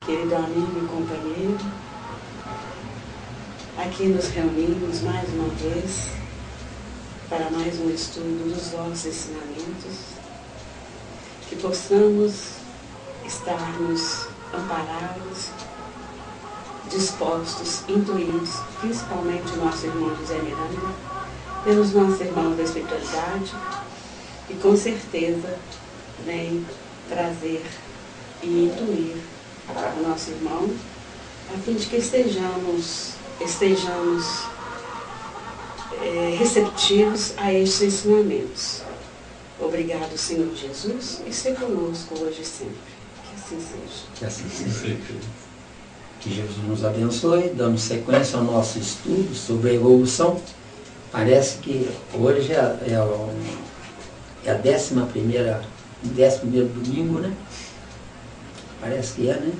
Querido amigo e companheiro, aqui nos reunimos mais uma vez para mais um estudo dos vossos ensinamentos, que possamos estarmos amparados, dispostos, intuídos, principalmente o nosso irmão José Miranda, pelos nossos irmãos da espiritualidade, e com certeza vem trazer e intuir o nosso irmão, a fim de que estejamos receptivos a estes ensinamentos. Obrigado, Senhor Jesus, e seja conosco hoje e sempre. Que assim seja. Que assim seja. Que Jesus nos abençoe. Dando sequência ao nosso estudo sobre a evolução. Parece que hoje é a 11º domingo, né? Parece que é, né?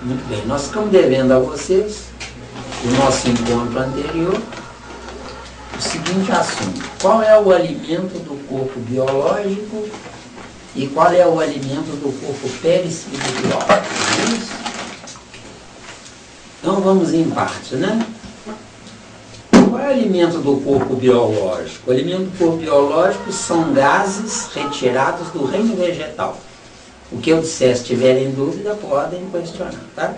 Muito bem. Nós ficamos devendo a vocês, no nosso encontro anterior, o seguinte assunto: qual é o alimento do corpo biológico e qual é o alimento do corpo perispiritual? É isso? Então vamos em parte, né? Qual é o alimento do corpo biológico? O alimento do corpo biológico são gases retirados do reino vegetal. O que eu disser, se tiverem dúvida, podem questionar, tá?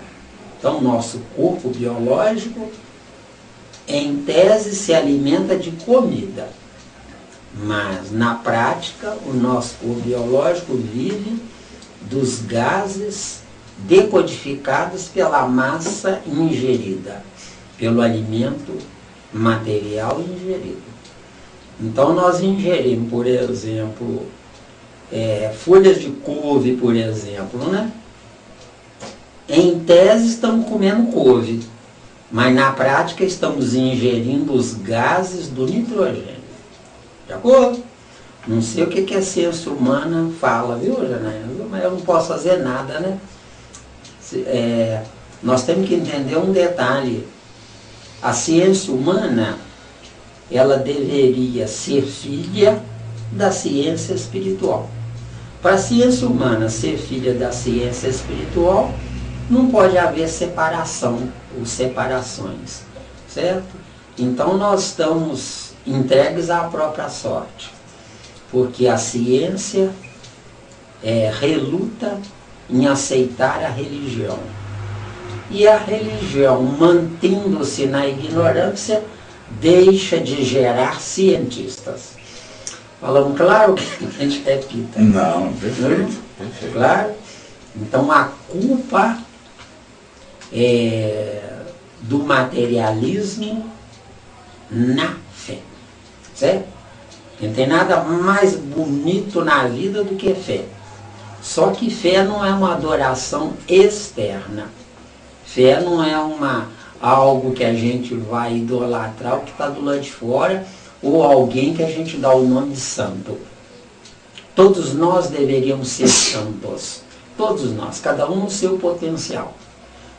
Então, nosso corpo biológico, em tese, se alimenta de comida. Mas, na prática, o nosso corpo biológico vive dos gases decodificados pela massa ingerida, pelo alimento material ingerido. Então, nós ingerimos, por exemplo, folhas de couve, por exemplo, né? Em tese estamos comendo couve, mas na prática estamos ingerindo os gases do nitrogênio. De acordo? Não sei o que a ciência humana fala, viu, Janaína? Mas eu não posso fazer nada, né? Nós temos que entender um detalhe. A ciência humana, ela deveria ser filha da ciência espiritual. Para a ciência humana ser filha da ciência espiritual, não pode haver separação ou separações, certo? Então nós estamos entregues à própria sorte, porque a ciência reluta em aceitar a religião. E a religião, mantendo-se na ignorância, deixa de gerar cientistas. Falamos claro que a gente repita? Não, perfeito. Claro? Então a culpa do materialismo na fé. Certo? Não tem nada mais bonito na vida do que fé. Só que fé não é uma adoração externa. Fé não é algo que a gente vai idolatrar, o que está do lado de fora, ou alguém que a gente dá o nome de santo. Todos nós deveríamos ser santos. Todos nós, cada um no seu potencial.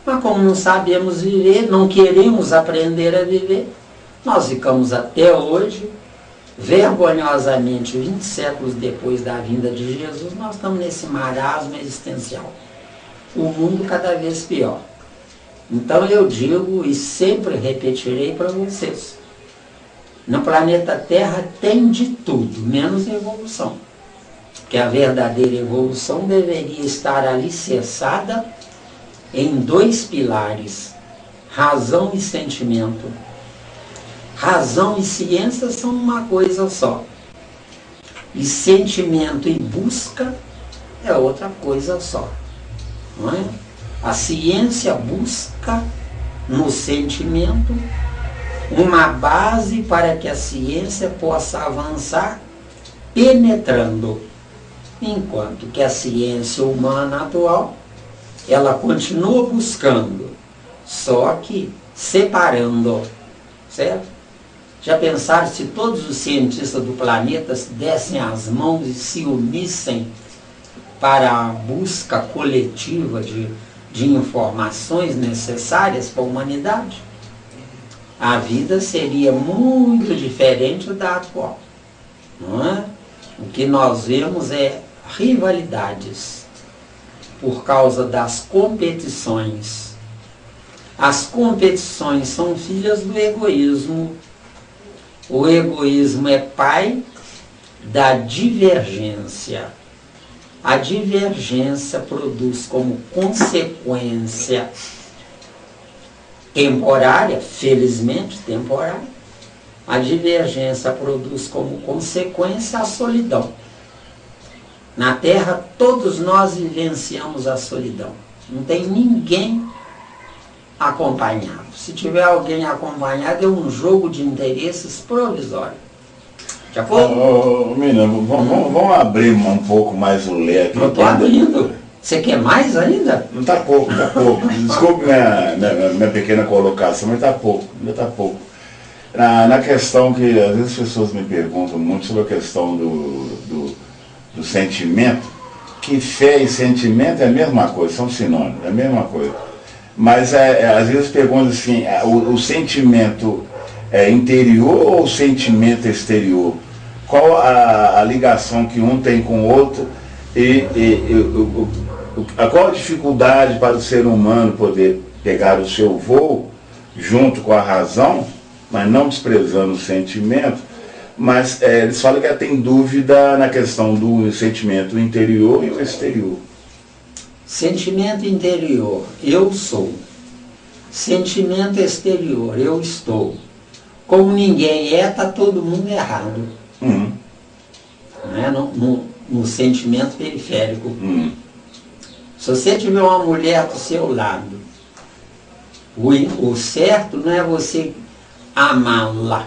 Mas como não sabemos viver, não queremos aprender a viver, nós ficamos até hoje, vergonhosamente, 20 séculos depois da vinda de Jesus, nós estamos nesse marasmo existencial. O mundo cada vez pior. Então eu digo e sempre repetirei para vocês: no planeta Terra tem de tudo, menos evolução. Porque a verdadeira evolução deveria estar alicerçada em 2 pilares: razão e sentimento. Razão e ciência são uma coisa só. E sentimento e busca é outra coisa só. Não é? A ciência busca no sentimento uma base para que a ciência possa avançar penetrando. Enquanto que a ciência humana atual, ela continua buscando, só que separando. Certo? Já pensaram se todos os cientistas do planeta dessem as mãos e se unissem para a busca coletiva de informações necessárias para a humanidade? A vida seria muito diferente da atual. Não é? O que nós vemos é rivalidades. por causa das competições. As competições são filhas do egoísmo. O egoísmo é pai da divergência. A divergência produz como consequência temporária, felizmente temporária, a divergência produz como consequência a solidão. Na Terra, todos nós vivenciamos a solidão. Não tem ninguém acompanhado. Se tiver alguém acompanhado, é um jogo de interesses provisório. De acordo? Menino, vamos abrir um pouco mais o leque. Não estou abrindo. Você quer mais ainda? Não está pouco, está pouco. Desculpe minha pequena colocação, mas está pouco, ainda está pouco. Na questão que às vezes as pessoas me perguntam muito sobre a questão do sentimento, que fé e sentimento é a mesma coisa, são sinônimos, é a mesma coisa. Mas às vezes perguntam assim, o sentimento é interior ou o sentimento exterior? Qual a ligação que um tem com o outro qual a dificuldade para o ser humano poder pegar o seu voo junto com a razão, mas não desprezando o sentimento, mas eles falam que tem dúvida na questão do sentimento interior e o exterior. Sentimento interior, eu sou. Sentimento exterior, eu estou. Como ninguém está todo mundo errado. Né? No sentimento periférico. Se você tiver uma mulher do seu lado, o certo não é você amá-la.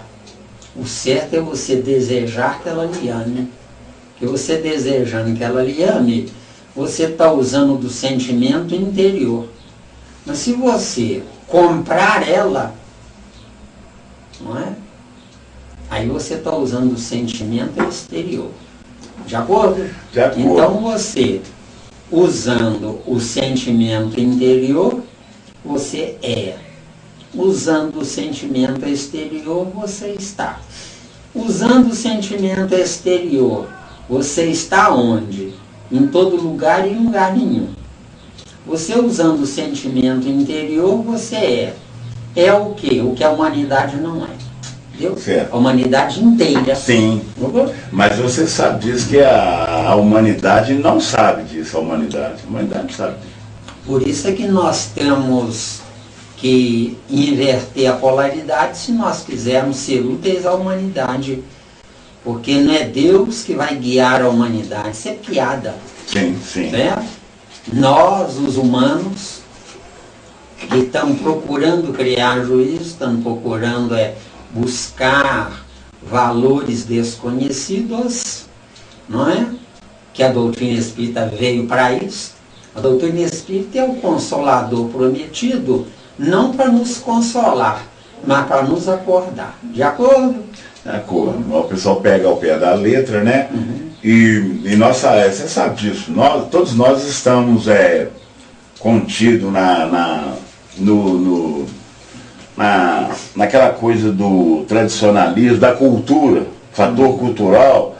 O certo é você desejar que ela lhe ame. Que você desejando que ela lhe ame, você está usando do sentimento interior. Mas se você comprar ela, não é? Aí você está usando o sentimento exterior. De acordo? De acordo. Então você, usando o sentimento interior, você é. Usando o sentimento exterior, você está. Usando o sentimento exterior, você está onde? Em todo lugar e em lugar nenhum. Você usando o sentimento interior, você é. É o quê? O que a humanidade não é. Entendeu? Certo. A humanidade inteira. Sim. Mas você sabe disso que a humanidade não sabe disso, a humanidade sabe disso. Por isso é que nós temos que inverter a polaridade se nós quisermos ser úteis à humanidade. Porque não é Deus que vai guiar a humanidade, isso é piada. Sim, sim. Certo? Nós, os humanos, que estamos procurando criar juízo, estamos procurando buscar valores desconhecidos, não é? Que a doutrina espírita veio para isso. A doutrina espírita é o consolador prometido, não para nos consolar, mas para nos acordar. De acordo? De acordo. O pessoal pega ao pé da letra, né? E você sabe disso, todos nós estamos contidos naquela coisa do tradicionalismo, da cultura, fator cultural,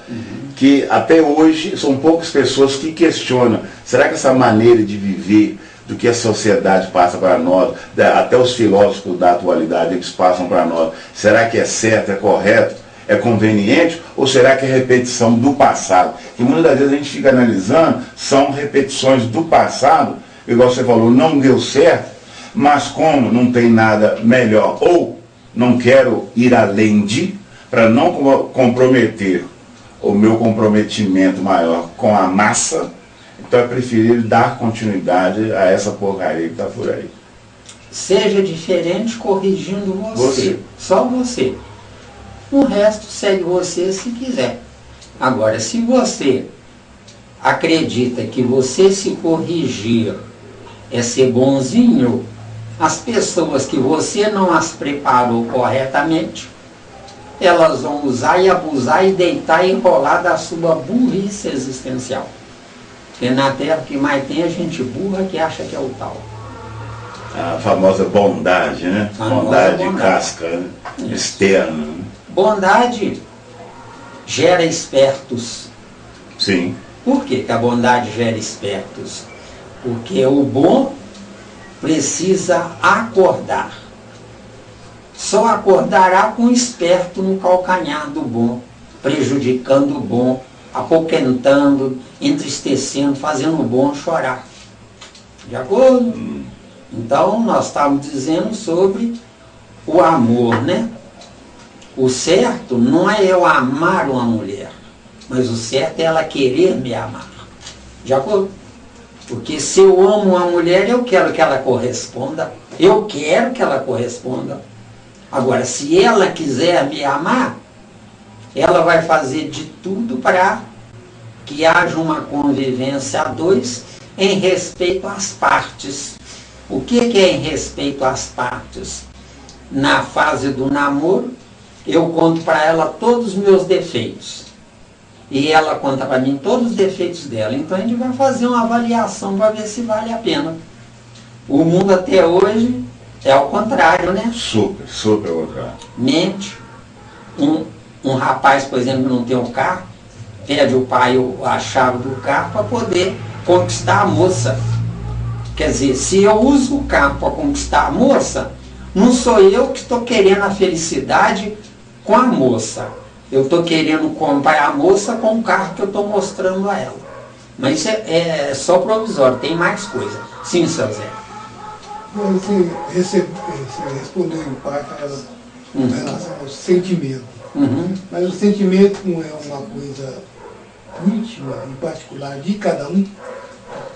que até hoje são poucas pessoas que questionam, será que essa maneira de viver do que a sociedade passa para nós, até os filósofos da atualidade eles passam para nós, será que é certo, é correto, é conveniente, ou será que é repetição do passado? Que muitas das vezes a gente fica analisando, são repetições do passado, igual você falou, não deu certo, mas como não tem nada melhor, ou não quero ir além de, para não comprometer o meu comprometimento maior com a massa, então é preferível dar continuidade a essa porcaria que está por aí. Seja diferente corrigindo você. Só você. O resto segue você se quiser. Agora, se você acredita que você se corrigir é ser bonzinho, as pessoas que você não as preparou corretamente, elas vão usar e abusar e deitar e enrolar da sua burrice existencial. Porque na Terra o que mais tem é gente burra que acha que é o tal. A famosa bondade, né? Bondade casca, né? Externa. Né? Bondade gera espertos. Sim. Por que a bondade gera espertos? Porque o bom precisa acordar. Só acordará com o esperto no calcanhar do bom, prejudicando o bom, apoquentando, entristecendo, fazendo o bom chorar. De acordo? Então, nós estamos dizendo sobre o amor, né? O certo não é eu amar uma mulher, mas o certo é ela querer me amar. De acordo? Porque se eu amo uma mulher, eu quero que ela corresponda. Eu quero que ela corresponda. Agora, se ela quiser me amar, ela vai fazer de tudo para que haja uma convivência a dois em respeito às partes. O que é em respeito às partes? Na fase do namoro, eu conto para ela todos os meus defeitos. E ela conta para mim todos os defeitos dela. Então a gente vai fazer uma avaliação para ver se vale a pena. O mundo até hoje é ao contrário, né? Super ao contrário. Mente. Um rapaz, por exemplo, não tem um carro, pede o pai a chave do carro para poder conquistar a moça. Quer dizer, se eu uso o carro para conquistar a moça, não sou eu que estou querendo a felicidade com a moça. Eu estou querendo comprar a moça com o carro que eu estou mostrando a ela. Mas isso é só provisório, tem mais coisa. Sim, seu Zé. Você respondeu em parte a ela com relação ao sentimento. Mas o sentimento não é uma coisa íntima e particular de cada um,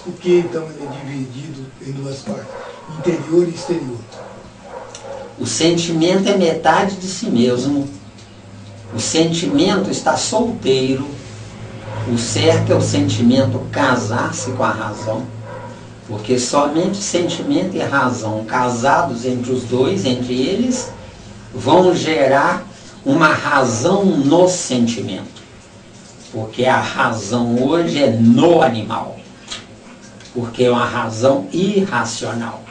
porque então ele é dividido em duas partes, interior e exterior. O sentimento é metade de si mesmo. O sentimento está solteiro. O certo é o sentimento casar-se com a razão. Porque somente sentimento e razão casados entre os dois, entre eles, vão gerar uma razão no sentimento. Porque a razão hoje é no animal. Porque é uma razão irracional.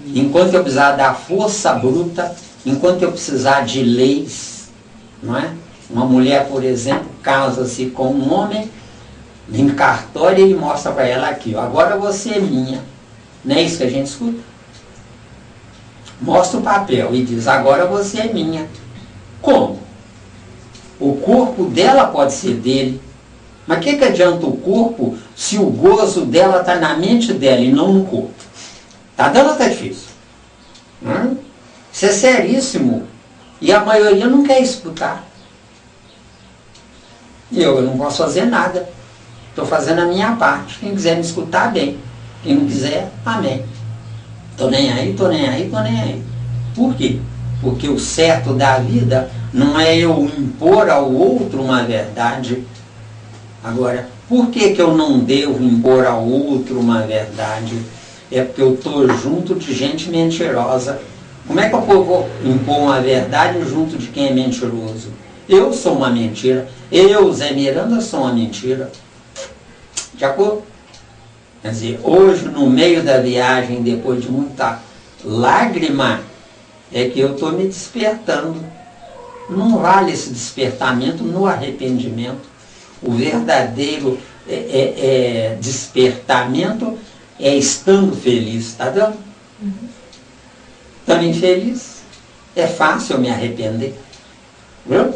Enquanto eu precisar da força bruta, enquanto eu precisar de leis, não é? Uma mulher, por exemplo, casa-se com um homem, em cartório ele mostra para ela aqui, ó, agora você é minha. Não é isso que a gente escuta? Mostra o papel e diz, agora você é minha. Como? O corpo dela pode ser dele. Mas o que adianta o corpo se o gozo dela está na mente dela e não no corpo? Tá dando ou tá difícil? Isso é seríssimo. E a maioria não quer escutar. Eu não posso fazer nada. Estou fazendo a minha parte. Quem quiser me escutar, bem. Quem não quiser, amém. Estou nem aí, estou nem aí, estou nem aí. Por quê? Porque o certo da vida não é eu impor ao outro uma verdade. Agora, por que eu não devo impor ao outro uma verdade? É porque eu estou junto de gente mentirosa. Como é que eu vou impor uma verdade junto de quem é mentiroso? Eu sou uma mentira. Eu, Zé Miranda, sou uma mentira. De acordo? Quer dizer, hoje, no meio da viagem, depois de muita lágrima, é que eu estou me despertando. Não vale esse despertamento no arrependimento. O verdadeiro despertamento é estando feliz, está dando? Estando infeliz, é fácil eu me arrepender. Viu?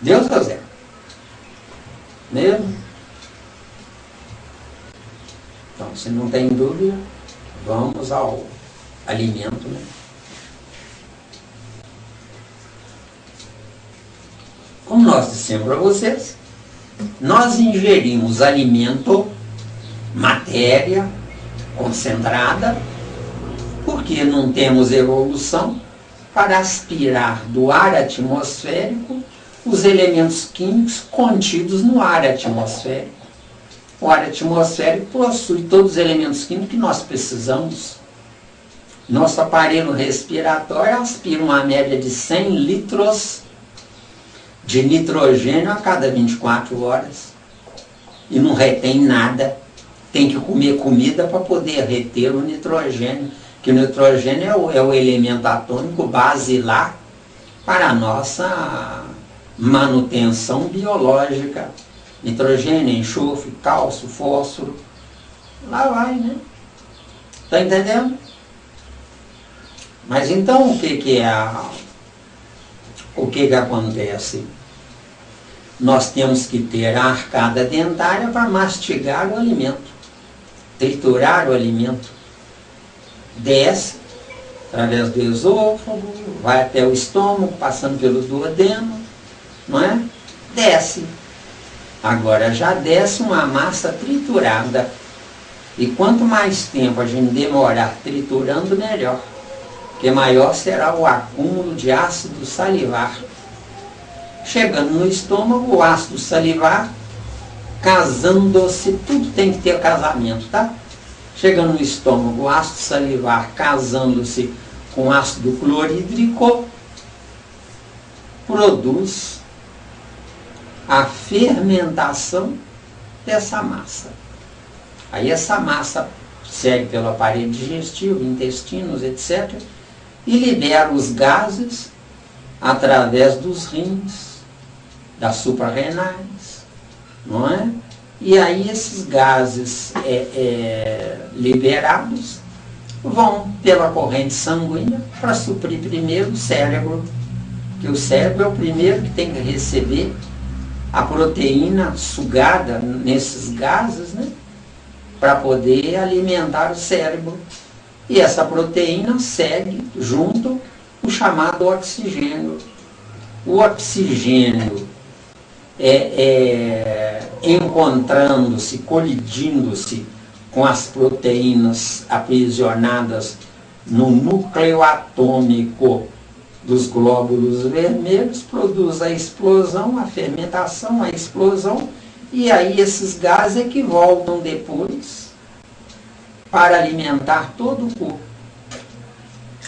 Deus é Zé. Mesmo? Então, se não tem dúvida, vamos ao alimento, né? Como nós dissemos para vocês, nós ingerimos alimento, matéria concentrada, porque não temos evolução para aspirar do ar atmosférico os elementos químicos contidos no ar atmosférico. O ar atmosférico possui todos os elementos químicos que nós precisamos. Nosso aparelho respiratório aspira uma média de 100 litros de nitrogênio a cada 24 horas. E não retém nada. Tem que comer comida para poder reter o nitrogênio. Que o nitrogênio é o elemento atômico basilar para a nossa manutenção biológica. nitrogênio, enxofre, cálcio, fósforo. Lá vai, né? Está entendendo? Mas então o que acontece? Nós temos que ter a arcada dentária para mastigar o alimento, triturar o alimento. Desce através do esôfago, vai até o estômago, passando pelo duodeno, não é? Desce. Agora já desce uma massa triturada. E quanto mais tempo a gente demorar triturando, melhor. Porque maior será o acúmulo de ácido salivar. Chegando no estômago, o ácido salivar, casando-se, tudo tem que ter casamento, tá? Chegando no estômago, o ácido salivar casando-se com ácido clorídrico, produz a fermentação dessa massa. Aí essa massa segue pelo aparelho digestivo, intestinos, etc., e libera os gases através dos rins, das suprarrenais, não é? E aí esses gases liberados vão pela corrente sanguínea para suprir primeiro o cérebro, que o cérebro é o primeiro que tem que receber a proteína sugada nesses gases, né, para poder alimentar o cérebro. E essa proteína segue junto o chamado oxigênio. O oxigênio encontrando-se, colidindo-se com as proteínas aprisionadas no núcleo atômico dos glóbulos vermelhos, produz a explosão, a fermentação, a explosão, e aí esses gases é que voltam depois para alimentar todo o corpo.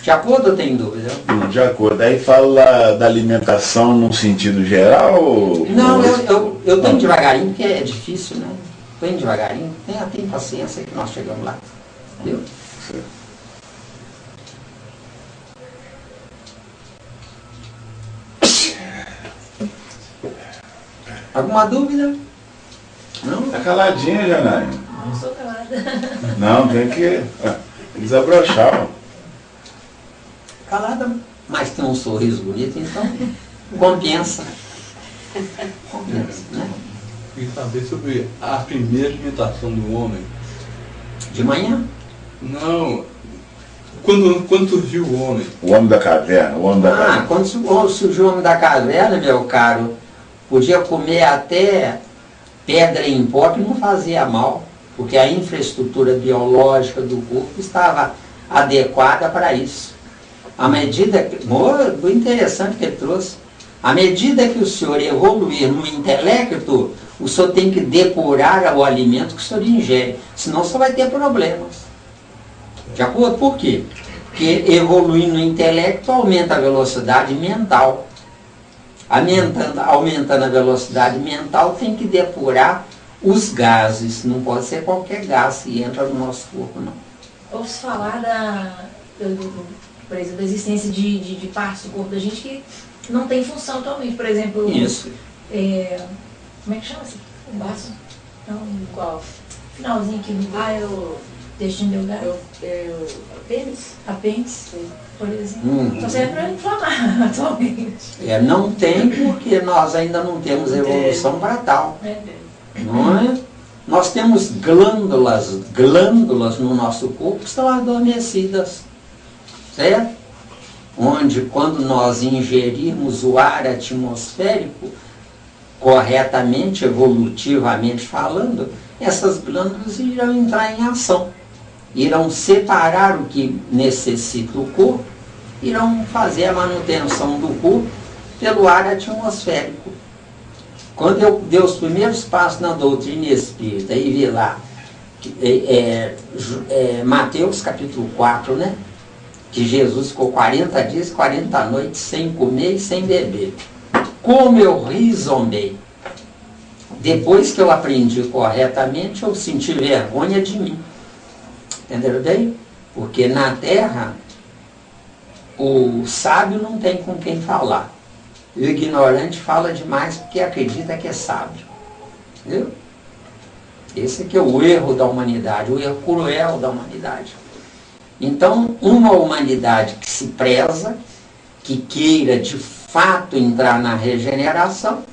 De acordo ou tem dúvida? Não, de acordo. Aí fala da alimentação num sentido geral? Não, eu tenho devagarinho, porque é difícil, né? Tenho devagarinho. Tem paciência que nós chegamos lá. Viu? Alguma dúvida? Não? Tá caladinha, Janaína? Não sou calada. Não, tem que desabrochar. Calada, mas tem um sorriso bonito, então compensa. Compensa, né? Queria saber sobre a primeira alimentação do homem. De manhã? Não. Quando surgiu o homem? O homem da caverna, o homem da caverna. Quando surgiu o homem da caverna, meu caro, podia comer até pedra em pó que não fazia mal, porque a infraestrutura biológica do corpo estava adequada para isso. À medida que, muito interessante que ele trouxe, à medida que o senhor evoluir no intelecto, o senhor tem que depurar o alimento que o senhor ingere, senão você vai ter problemas. De acordo? Por quê? Porque evoluindo no intelecto aumenta a velocidade mental. Aumentando a velocidade mental, tem que depurar os gases. Não pode ser qualquer gás que entra no nosso corpo, não. Ouve-se falar por exemplo, da existência de partes do corpo da gente que não tem função atualmente. Por exemplo, Isso. Como é que chama-se? O baço? Não, Qual? finalzinho aqui no Eu intestino delgado. Apêndice? Apêndice, por exemplo. Só serve para inflamar atualmente. Não tem, porque nós ainda não temos evolução para tal. Não é? Nós temos glândulas no nosso corpo que estão adormecidas, certo? Onde, quando nós ingerirmos o ar atmosférico, corretamente, evolutivamente falando, essas glândulas irão entrar em ação. Irão separar o que necessita o corpo, irão fazer a manutenção do corpo pelo ar atmosférico. Quando eu dei os primeiros passos na doutrina espírita e vi lá, Mateus capítulo 4, né? Que Jesus ficou 40 dias e 40 noites sem comer e sem beber. Como eu risonhei. Depois que eu aprendi corretamente, eu senti vergonha de mim. Entenderam bem? Porque na terra, o sábio não tem com quem falar. O ignorante fala demais porque acredita que é sábio. Entendeu? Esse aqui é o erro da humanidade, o erro cruel da humanidade. Então, uma humanidade que se preza, que queira de fato entrar na regeneração,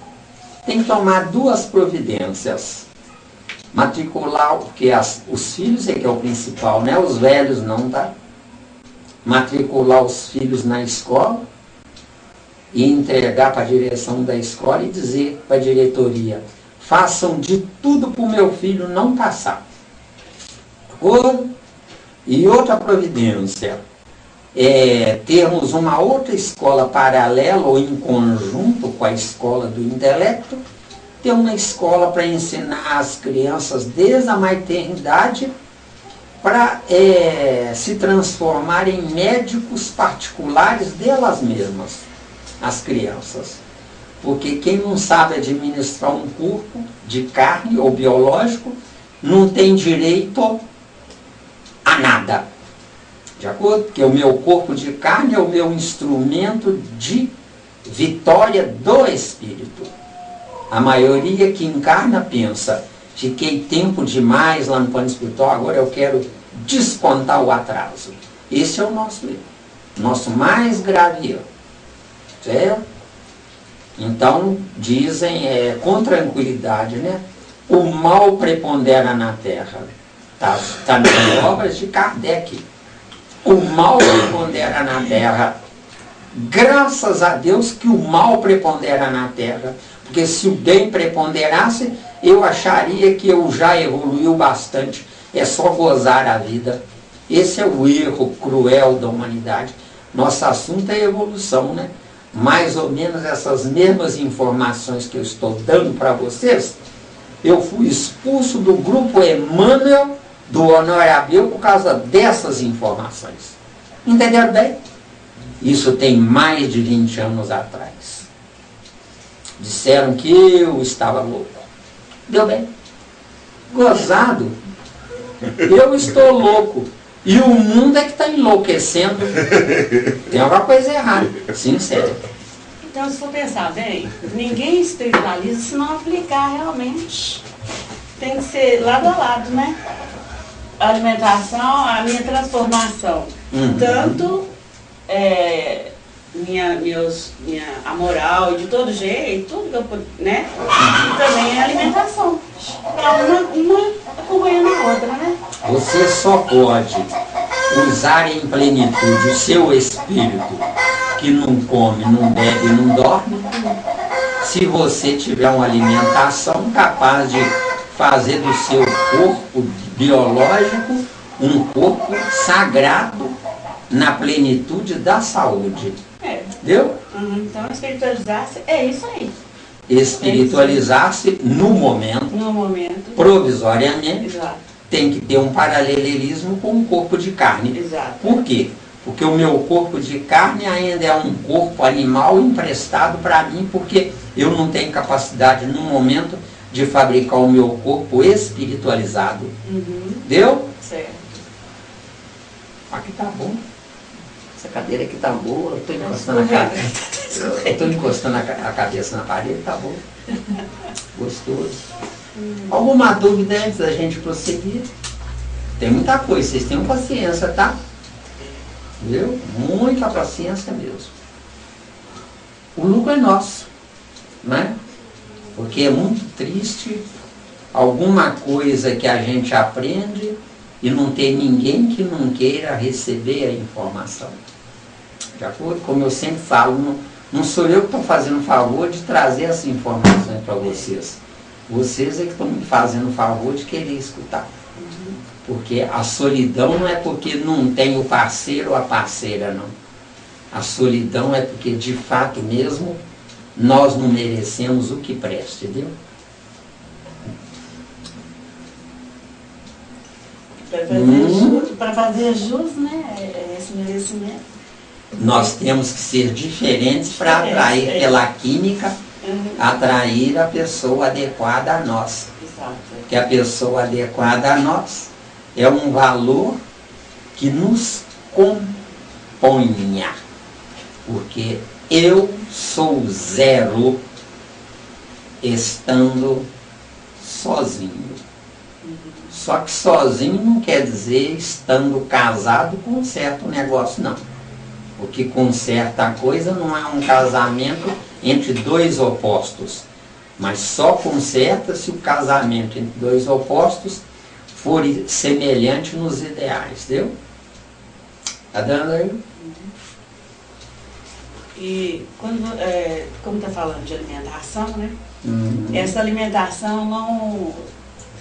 tem que tomar duas providências. Matricular, porque os filhos é que é o principal, né? Os velhos não, tá? Matricular os filhos na escola e entregar para a direção da escola e dizer para a diretoria: façam de tudo para o meu filho não passar. E outra providência é termos uma outra escola paralela ou em conjunto com a escola do intelecto, ter uma escola para ensinar as crianças desde a maternidade para se transformar em médicos particulares delas mesmas, as crianças. Porque quem não sabe administrar um corpo de carne ou biológico não tem direito a nada. De acordo? Porque o meu corpo de carne é o meu instrumento de vitória do espírito. A maioria que encarna pensa: fiquei tempo demais lá no plano espiritual, agora eu quero descontar o atraso. Esse é o nosso erro. Nosso mais grave erro. Certo? Então, dizem com tranquilidade, né? O mal prepondera na Terra. Está nas obras de Kardec. O mal prepondera na Terra. Graças a Deus que o mal prepondera na Terra. Porque se o bem preponderasse, eu acharia que eu já evoluiu bastante. É só gozar a vida. Esse é o erro cruel da humanidade. Nosso assunto é evolução, né? Mais ou menos essas mesmas informações que eu estou dando para vocês, eu fui expulso do grupo Emmanuel do Honório Abreu por causa dessas informações. Entenderam bem? Isso tem mais de 20 anos atrás. Disseram que eu estava louco. Deu bem. Gozado. Eu estou louco. E o mundo é que está enlouquecendo. Tem alguma coisa errada. Sincero. Então, se for pensar bem, ninguém espiritualiza se não aplicar realmente. Tem que ser lado a lado, né? A alimentação, a minha transformação. Tanto a moral e de todo jeito, tudo que eu, né? E também a alimentação. Uma acompanhando a outra, né? Você só pode usar em plenitude o seu espírito, que não come, não bebe, não dorme, se você tiver uma alimentação capaz de fazer do seu corpo biológico um corpo sagrado na plenitude da saúde. Entendeu? Então, espiritualizar-se é isso aí. Espiritualizar-se no momento, provisoriamente. Exato. Tem que ter um paralelismo com o corpo de carne. Exato. Por quê? Porque o meu corpo de carne ainda é um corpo animal emprestado para mim, porque eu não tenho capacidade no momento de fabricar o meu corpo espiritualizado. Deu? Certo. Aqui tá bom. Essa cadeira aqui tá boa, eu estou encostando a cabeça. Eu estou encostando a cabeça na parede, tá bom. Gostoso. Alguma dúvida antes da gente prosseguir? Tem muita coisa, vocês tenham paciência, tá? Entendeu? Muita paciência mesmo. O lucro é nosso, né? Porque é muito triste alguma coisa que a gente aprende e não tem ninguém que não queira receber a informação. De acordo? Como eu sempre falo, não sou eu que estou fazendo o favor de trazer essa informação para vocês. Vocês é que estão me fazendo o favor de querer escutar. Porque a solidão não é porque não tem o parceiro ou a parceira, não. A solidão é porque, de fato mesmo, nós não merecemos o que presta, entendeu? Para fazer jus, né? Esse merecimento. Nós temos que ser diferentes para atrair pela química, atrair a pessoa adequada a nós. Exato. Que a pessoa adequada a nós é um valor que nos componha. Porque eu sou zero estando sozinho. Só que sozinho não quer dizer estando casado conserta o negócio, não. O que conserta a coisa não é um casamento entre dois opostos, mas só conserta se o casamento entre dois opostos for semelhante nos ideais, deu? Tá dando aí? E como está falando de alimentação, né? Essa alimentação não,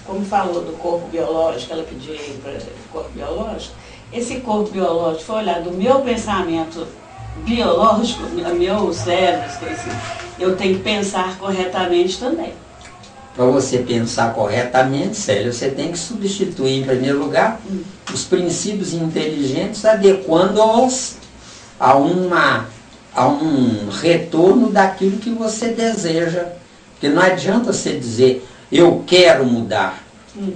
como falou do corpo biológico, ela pediu aí para o corpo biológico, esse corpo biológico foi olhar do meu pensamento biológico, meu cérebro, eu tenho que pensar corretamente também. Para você pensar corretamente, Célia, você tem que substituir, em primeiro lugar, os princípios inteligentes, adequando-os a um retorno daquilo que você deseja. Porque não adianta você dizer, eu quero mudar.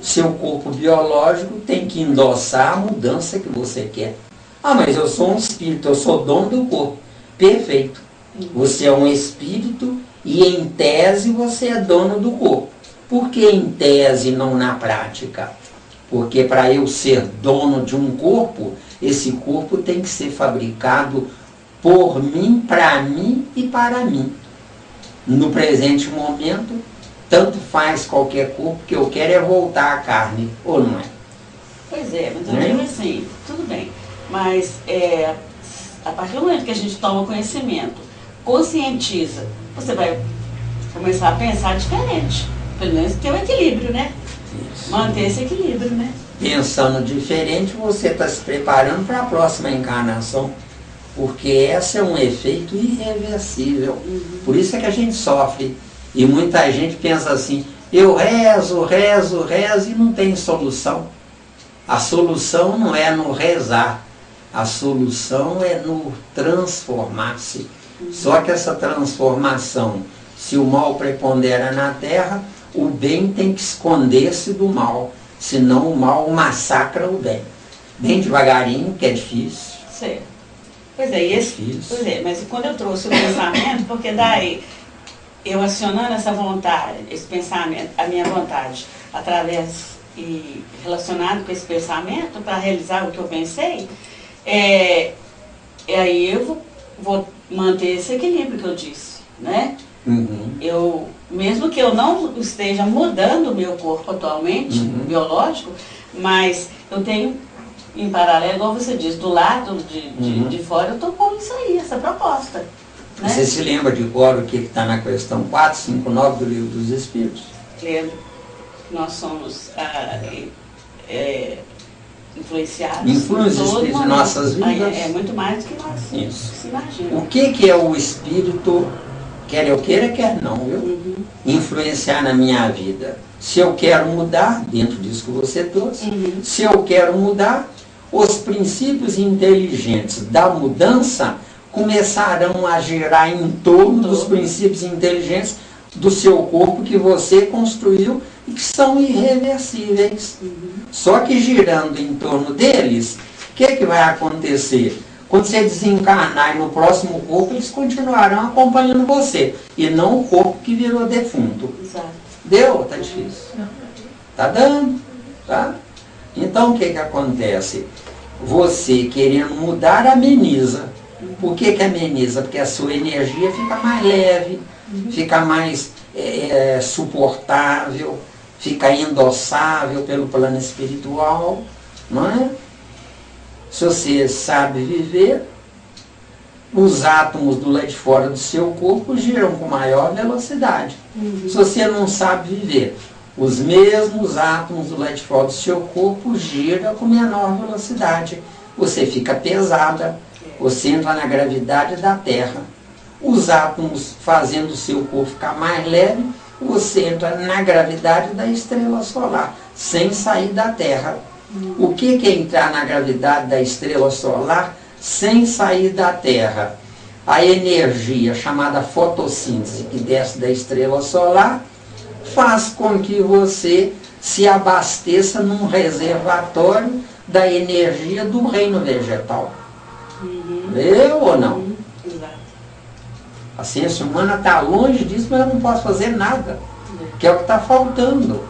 Seu corpo biológico tem que endossar a mudança que você quer. Ah, mas eu sou um espírito, eu sou dono do corpo. Perfeito. Você é um espírito e em tese você é dono do corpo. Por que em tese e não na prática? Porque para eu ser dono de um corpo, esse corpo tem que ser fabricado por mim, para mim e para mim. No presente momento, tanto faz qualquer corpo, que eu quero é voltar à carne, ou não é? Pois é, mas eu digo assim, tudo bem, mas a partir do momento que a gente toma conhecimento, conscientiza, você vai começar a pensar diferente, pelo menos ter um equilíbrio, né? Isso. Manter esse equilíbrio, né? Pensando diferente, você está se preparando para a próxima encarnação, porque esse é um efeito irreversível. Por isso é que a gente sofre. E muita gente pensa assim, eu rezo e não tem solução. A solução não é no rezar, a solução é no transformar-se. Só que essa transformação, se o mal prepondera na terra, o bem tem que esconder-se do mal, senão o mal massacra o bem. Bem devagarinho, que é difícil. Certo. Pois é, mas quando eu trouxe o pensamento, porque daí eu acionando essa vontade, esse pensamento, a minha vontade, através e relacionado com esse pensamento, para realizar o que eu pensei, aí eu vou manter esse equilíbrio que eu disse, né? Mesmo que eu não esteja mudando o meu corpo atualmente, biológico, mas eu tenho, em paralelo, igual você disse, do lado de fora, eu estou com isso aí, essa proposta. Né? Você se lembra de cor o que está na questão 459 do Livro dos Espíritos? Lembro. Nós somos influenciados em nossas vidas. É muito mais do que nós se imaginam. O que é o espírito, quer eu queira, quer não, viu? Influenciar na minha vida. Se eu quero mudar, dentro disso que você trouxe, se eu quero mudar, os princípios inteligentes da mudança começarão a girar em torno dos princípios inteligentes do seu corpo que você construiu e que são irreversíveis. Só que girando em torno deles, o que vai acontecer? Quando você desencarnar no próximo corpo, eles continuarão acompanhando você, e não o corpo que virou defunto. Exato. Deu? Tá difícil? Tá dando? Tá? Então o que acontece? Você querendo mudar, ameniza. Por que ameniza? Porque a sua energia fica mais leve, fica mais suportável, fica endossável pelo plano espiritual, não é? Se você sabe viver, os átomos do lado de fora do seu corpo giram com maior velocidade. Se você não sabe viver, os mesmos átomos do lado de fora do seu corpo giram com menor velocidade. Você fica pesada, você entra na gravidade da Terra. Os átomos fazendo o seu corpo ficar mais leve, você entra na gravidade da estrela solar, sem sair da Terra. O que é entrar na gravidade da estrela solar sem sair da Terra? A energia chamada fotossíntese que desce da estrela solar faz com que você se abasteça num reservatório da energia do reino vegetal. Viu ou não? Exato. A ciência humana está longe disso, mas eu não posso fazer nada. Porque é o que está faltando.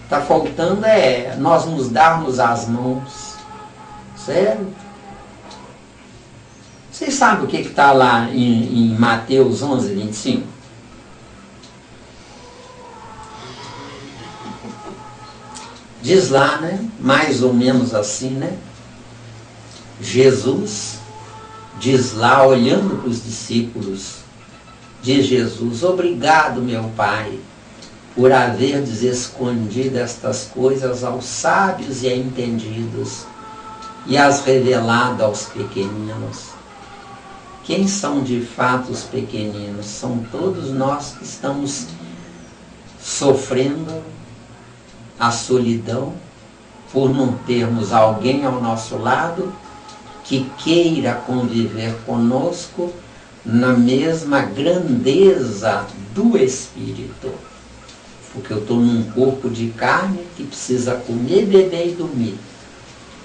Está faltando é nós nos darmos as mãos. Sério? Vocês sabem o que está lá em Mateus 11, 25? Diz lá, né? Mais ou menos assim, né? Jesus diz lá, olhando para os discípulos, diz Jesus: obrigado, meu Pai, por haverdes escondido estas coisas aos sábios e entendidos e as revelado aos pequeninos. Quem são de fato os pequeninos? São todos nós que estamos sofrendo a solidão por não termos alguém ao nosso lado que queira conviver conosco na mesma grandeza do Espírito. Porque eu estou num corpo de carne que precisa comer, beber e dormir.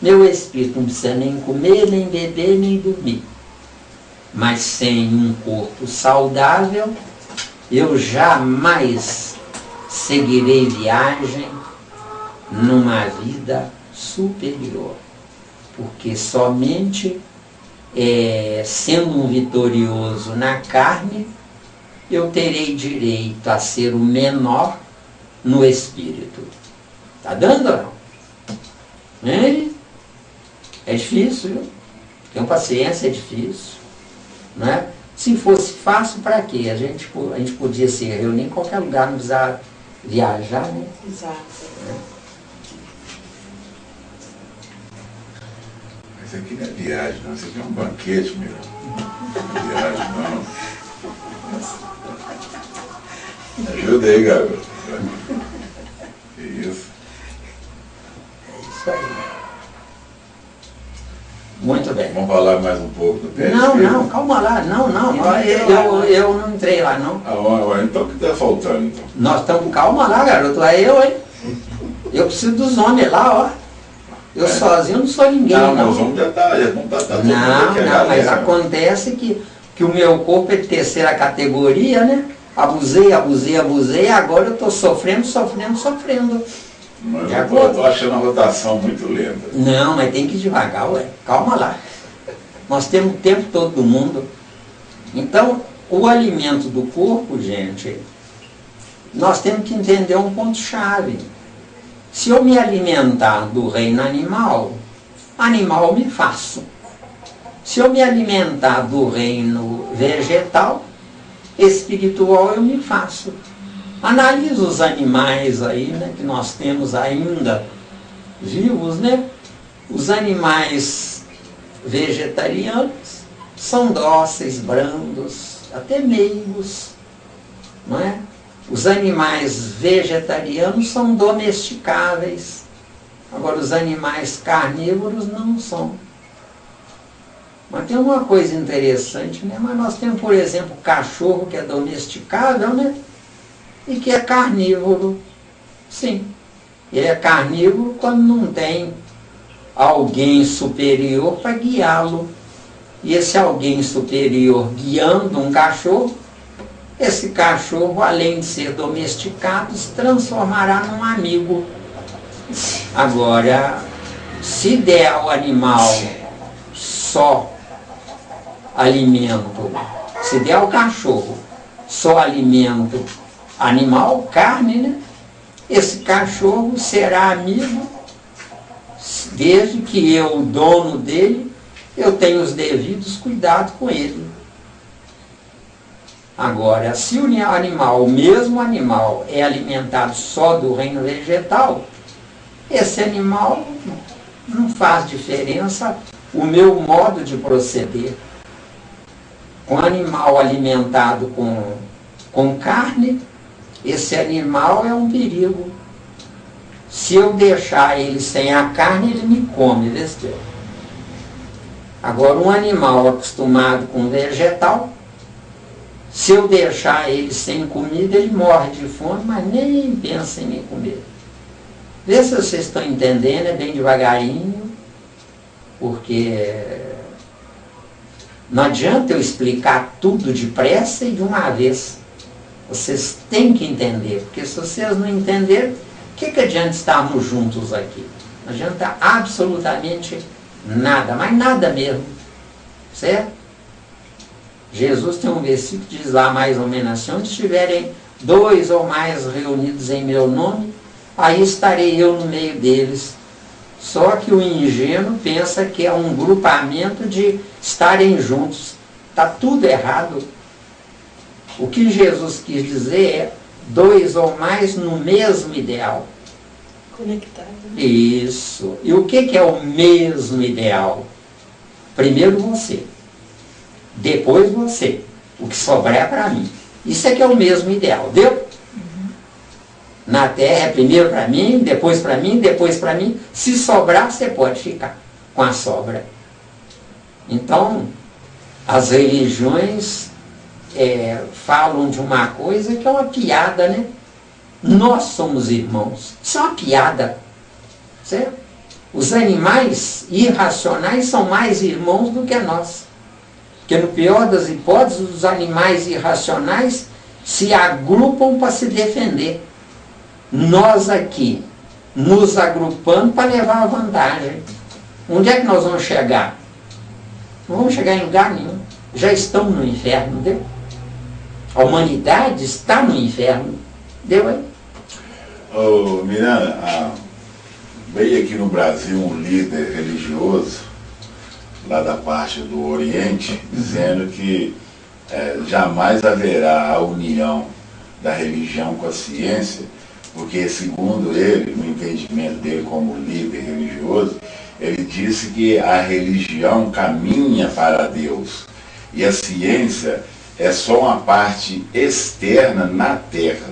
Meu espírito não precisa nem comer, nem beber, nem dormir. Mas sem um corpo saudável, eu jamais seguirei viagem numa vida superior. Porque somente sendo um vitorioso na carne, eu terei direito a ser o menor no espírito. Tá dando ou não? É difícil, viu? Ter paciência é difícil. Né? Se fosse fácil, para quê? A gente podia se reunir em qualquer lugar, não precisava viajar, né? Exato. Isso aqui não é viagem, não. Isso aqui é um banquete, meu. Não é viagem, não. Ajuda aí, garoto. Que isso? É isso aí. Muito bem. Vamos falar mais um pouco do pé Não, esquerdo? não, calma lá. Não. Eu não entrei lá, não. Então o que está faltando, então? Nós estamos... Calma lá, garoto. É eu, hein? Eu preciso dos homens lá, ó. Eu sozinho não sou ninguém, Não, não. nós vamos tentar. Não, mas acontece que o meu corpo é de terceira categoria, né? Abusei, agora eu estou sofrendo. Mas eu estou achando a rotação muito lenta. Não, mas tem que ir devagar, ué. Calma lá. Nós temos o tempo todo do mundo. Então, o alimento do corpo, gente, nós temos que entender um ponto-chave. Se eu me alimentar do reino animal, animal me faço. Se eu me alimentar do reino vegetal, espiritual eu me faço. Analise os animais aí, né, que nós temos ainda vivos, né? Os animais vegetarianos são dóceis, brandos, até meigos, não é? Os animais vegetarianos são domesticáveis. Agora, os animais carnívoros não são. Mas tem uma coisa interessante, né? Mas nós temos, por exemplo, cachorro que é domesticável, né? E que é carnívoro. Sim. Ele é carnívoro quando não tem alguém superior para guiá-lo. E esse alguém superior guiando um cachorro, esse cachorro, além de ser domesticado, se transformará num amigo. Agora, se der ao animal só alimento, se der ao cachorro só alimento animal, carne, né? Esse cachorro será amigo desde que eu, o dono dele, eu tenho os devidos cuidados com ele. Agora, se o animal, o mesmo animal, é alimentado só do reino vegetal, esse animal não faz diferença o meu modo de proceder. Um animal alimentado com carne, esse animal é um perigo. Se eu deixar ele sem a carne, ele me come, vestiu? Agora, um animal acostumado com vegetal, se eu deixar ele sem comida, ele morre de fome, mas nem pensa em me comer. Vê se vocês estão entendendo, é bem devagarinho, porque não adianta eu explicar tudo depressa e de uma vez. Vocês têm que entender, porque se vocês não entenderem, o que adianta estarmos juntos aqui? Não adianta absolutamente nada, mas nada mesmo. Certo? Jesus tem um versículo que diz lá mais ou menos assim: onde estiverem 2 ou mais reunidos em meu nome, aí estarei eu no meio deles. Só que o ingênuo pensa que é um grupamento de estarem juntos. Está tudo errado. O que Jesus quis dizer é 2 ou mais no mesmo ideal. Conectado. Isso. E o que é o mesmo ideal? Primeiro você. Depois você. O que sobrar é para mim. Isso é que é o mesmo ideal. Deu? Na terra é primeiro para mim, depois para mim, depois para mim. Se sobrar, você pode ficar com a sobra. Então, as religiões falam de uma coisa que é uma piada, né? Nós somos irmãos. Isso é uma piada. Certo? Os animais irracionais são mais irmãos do que nós. Porque no pior das hipóteses, os animais irracionais se agrupam para se defender. Nós aqui, nos agrupando para levar a vantagem. Onde é que nós vamos chegar? Não vamos chegar em lugar nenhum. Já estamos no inferno, deu? A humanidade está no inferno. Deu aí? Ô, Miranda, veio aqui no Brasil um líder religioso, lá da parte do Oriente, dizendo que jamais haverá a união da religião com a ciência, porque, segundo ele, no entendimento dele como líder religioso, ele disse que a religião caminha para Deus e a ciência é só uma parte externa na Terra.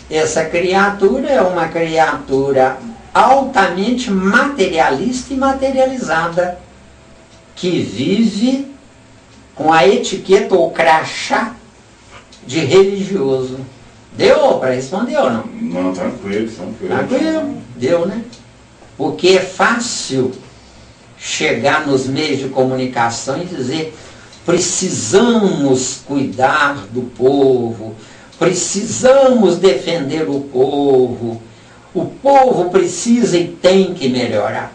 Essa criatura é uma criatura altamente materialista e materializada, que vive com a etiqueta ou crachá de religioso. Deu para responder ou não? Não, tranquilo. Tranquilo, deu, né? Porque é fácil chegar nos meios de comunicação e dizer: precisamos cuidar do povo, precisamos defender o povo precisa e tem que melhorar.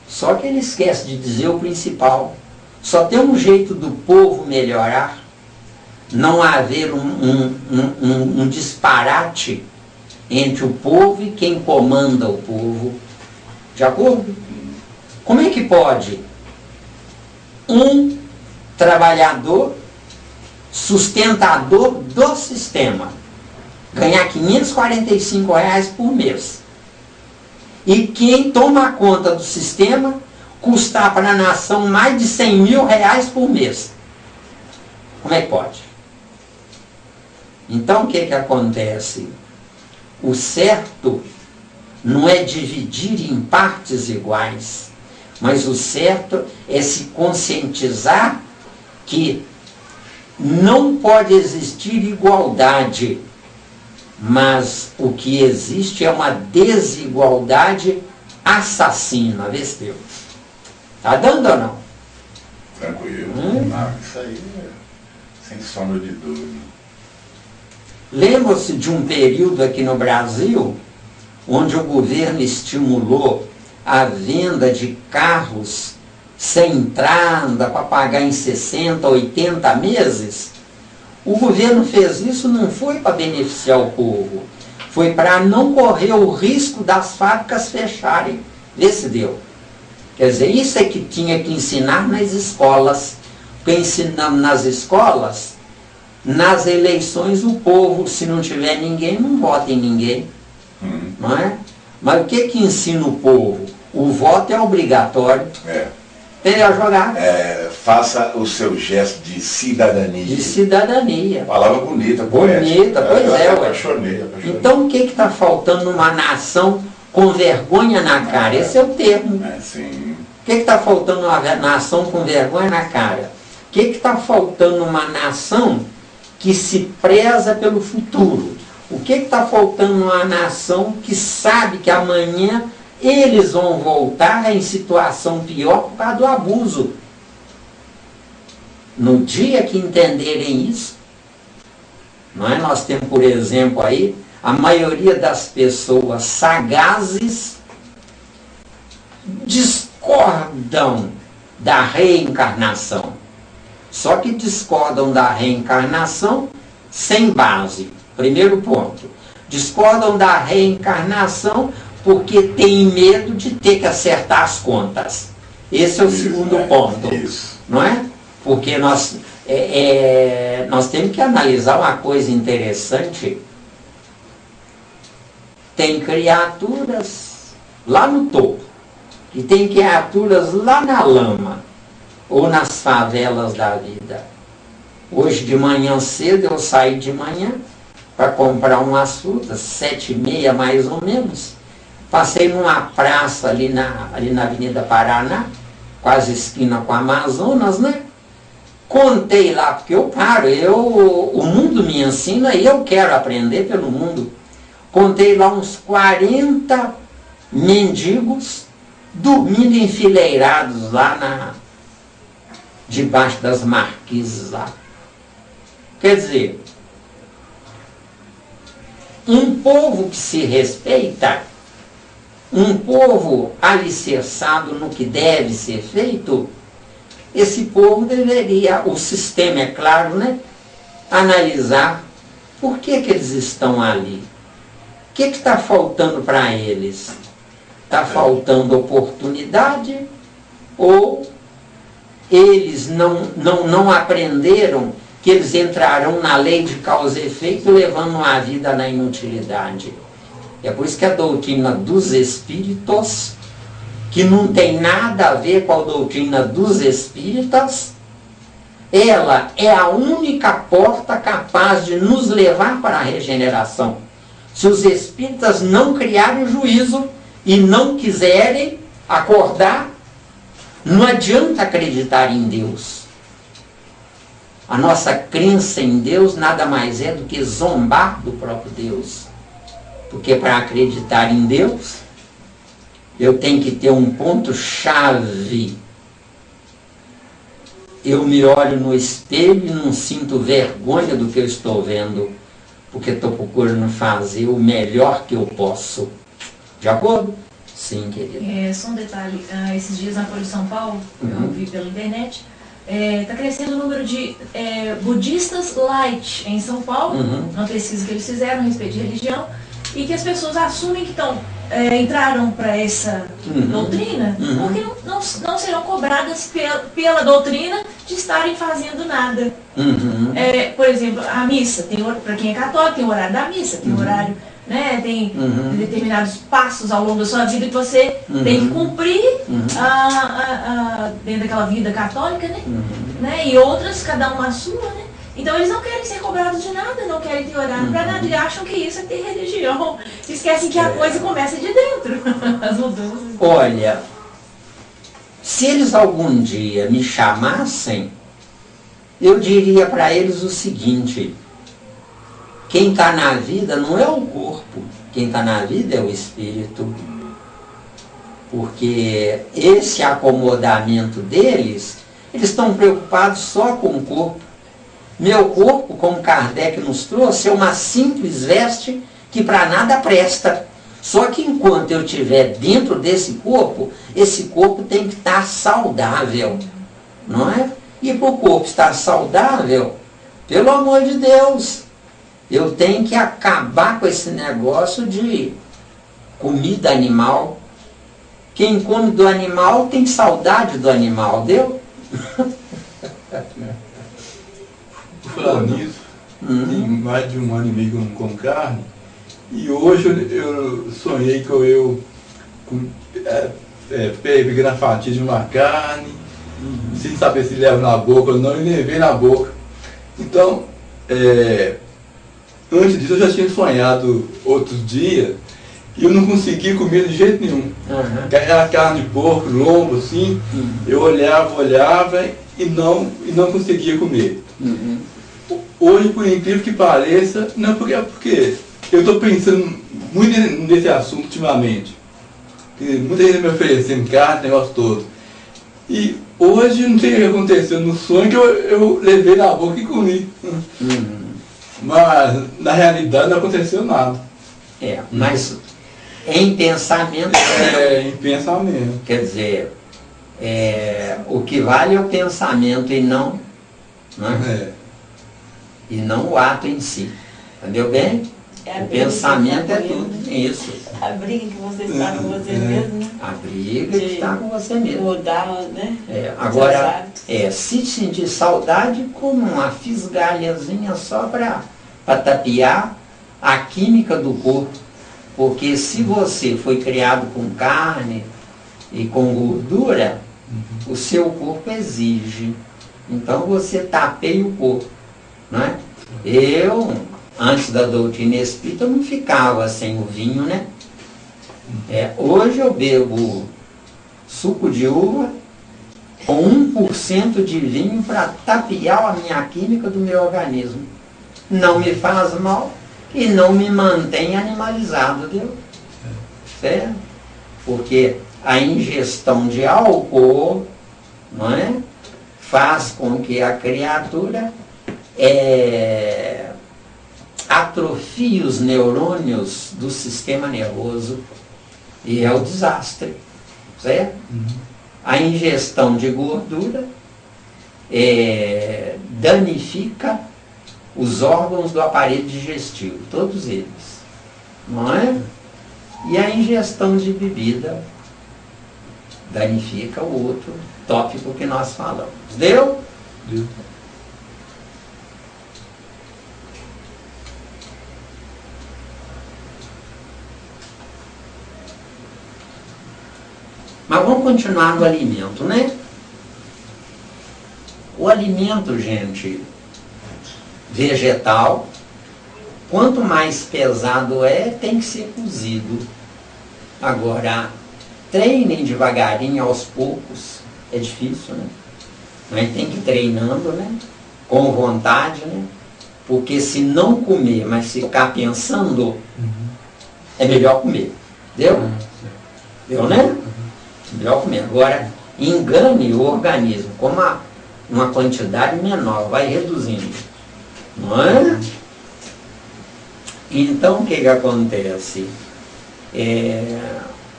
Só que ele esquece de dizer o principal. Só tem um jeito do povo melhorar: não haver um disparate entre o povo e quem comanda o povo. De acordo? Como é que pode um trabalhador sustentador do sistema ganhar R$545 por mês e quem toma conta do sistema custar para a nação mais de R$100 mil por mês? Como é que pode? Então o que acontece? O certo não é dividir em partes iguais, mas o certo é se conscientizar que não pode existir igualdade, mas o que existe é uma desigualdade assassina. Vê se deu. Está dando ou não? Tranquilo. Não, isso aí sem sombra de dúvida. Lembra-se de um período aqui no Brasil onde o governo estimulou a venda de carros sem entrada para pagar em 60, 80 meses? O governo fez isso, não foi para beneficiar o povo, foi para não correr o risco das fábricas fecharem. Vê se deu. Quer dizer, isso é que tinha que ensinar nas escolas. Porque ensinando nas escolas, nas eleições o povo, se não tiver ninguém, não vota em ninguém. Não é? Mas o que ensina o povo? O voto é obrigatório. Entendeu a jogada? Faça o seu gesto de cidadania. De cidadania. Palavra bonita, poética. Bonita, pois é, ué. Apaixonei. Então o que está faltando numa nação com vergonha na cara? Esse é o termo. Sim. O que está faltando numa nação com vergonha na cara? O que está faltando numa nação que se preza pelo futuro? O que está faltando numa nação que sabe que amanhã eles vão voltar em situação pior por causa do abuso? No dia que entenderem isso, Não é? Nós temos, por exemplo, aí, a maioria das pessoas sagazes discordam da reencarnação. Só que discordam da reencarnação sem base. Primeiro ponto. Discordam da reencarnação porque têm medo de ter que acertar as contas. Esse é o segundo ponto. Isso. Não é? Porque nós temos que analisar uma coisa interessante. Tem criaturas lá no topo e tem criaturas lá na lama ou nas favelas da vida. Hoje de manhã cedo eu saí de manhã para comprar umas frutas, 7h30 mais ou menos. Passei numa praça ali na Avenida Paraná, quase esquina com a Amazonas, né? Contei lá, porque eu paro, o mundo me ensina e eu quero aprender pelo mundo. Contei lá uns 40 mendigos dormindo enfileirados lá debaixo das marquises lá. Quer dizer, um povo que se respeita, um povo alicerçado no que deve ser feito, esse povo deveria, o sistema é claro, né, analisar por que eles estão ali. O que está faltando para eles? Está faltando oportunidade ou eles não aprenderam que eles entrarão na lei de causa e efeito levando a vida na inutilidade? É por isso que a doutrina dos espíritos, que não tem nada a ver com a doutrina dos espíritas, ela é a única porta capaz de nos levar para a regeneração. Se os espíritas não criarem juízo e não quiserem acordar, não adianta acreditar em Deus. A nossa crença em Deus nada mais é do que zombar do próprio Deus. Porque para acreditar em Deus, eu tenho que ter um ponto-chave. Eu me olho no espelho e não sinto vergonha do que eu estou vendo, porque estou procurando fazer o melhor que eu posso. De acordo? Sim, querida. Só um detalhe, esses dias na Folha de São Paulo, eu vi pela internet, está crescendo o número de budistas light em São Paulo, uma pesquisa que eles fizeram a respeito de religião, e que as pessoas assumem que entraram para essa doutrina, porque não serão cobradas pela doutrina de estarem fazendo nada. Por exemplo, a missa, para quem é católico, tem o horário da missa, tem o horário, né, tem determinados passos ao longo da sua vida que você tem que cumprir dentro daquela vida católica, né, e outras, cada uma a sua, né? Então eles não querem ser cobrados de nada, não querem ter horário para nada, e acham que isso é ter religião. Esquecem que a coisa começa de dentro, as mudanças. Olha, se eles algum dia me chamassem, eu diria para eles o seguinte: quem está na vida não é o corpo, quem está na vida é o espírito. Porque esse acomodamento deles, eles estão preocupados só com o corpo. Meu corpo, como Kardec nos trouxe, é uma simples veste que para nada presta. Só que enquanto eu estiver dentro desse corpo, esse corpo tem que estar saudável, não é? E para o corpo estar saudável, pelo amor de Deus, eu tenho que acabar com esse negócio de comida animal. Quem come do animal tem saudade do animal, deu? Falar nisso, tem mais de 1 ano e meio que eu não como carne, e hoje eu sonhei que eu peguei na fatia de uma carne, sem saber se leva na boca ou não, e levei na boca. Então, antes disso eu já tinha sonhado outros dias, e eu não conseguia comer de jeito nenhum. Aquela carne de porco, lombo assim, eu olhava e não conseguia comer. Hoje, por incrível que pareça, não, porque eu estou pensando muito nesse assunto ultimamente. Muita gente me oferecendo carne, negócio todo. E hoje, não sei o que aconteceu no sonho, que eu levei na boca e comi. Mas na realidade não aconteceu nada. Mas em pensamento, Em pensamento. quer dizer, o que vale é o pensamento e não, né? E não o ato em si. Entendeu bem? O pensamento é tudo. Isso. A briga que você está com você mesmo, né? A briga que está com você mesmo. Mudar, né? Agora, se sentir saudade como uma fisgalhazinha só para tapear a química do corpo. Porque se você foi criado com carne e com gordura, o seu corpo exige. Então você tapeia o corpo. Né? Eu, antes da doutrina espírita, eu não ficava sem o vinho, né? Hoje eu bebo suco de uva com 1% de vinho para tapear a minha química do meu organismo. Não me faz mal e não me mantém animalizado, viu? Certo? Porque a ingestão de álcool, não é? Faz com que a criatura atrofie os neurônios do sistema nervoso e é o desastre, certo? A ingestão de gordura danifica os órgãos do aparelho digestivo, todos eles, não é? E a ingestão de bebida danifica o outro tópico que nós falamos. Deu? Deu. Mas vamos continuar no alimento, né? O alimento, gente, vegetal, quanto mais pesado tem que ser cozido. Agora, treinem devagarinho, aos poucos, é difícil, né? Mas tem que ir treinando, né? Com vontade, né? Porque se não comer, mas ficar pensando, é melhor comer. Deu? Deu, né? Melhor comer. Agora, engane o organismo com uma quantidade menor, vai reduzindo. Não é? Então, o que acontece?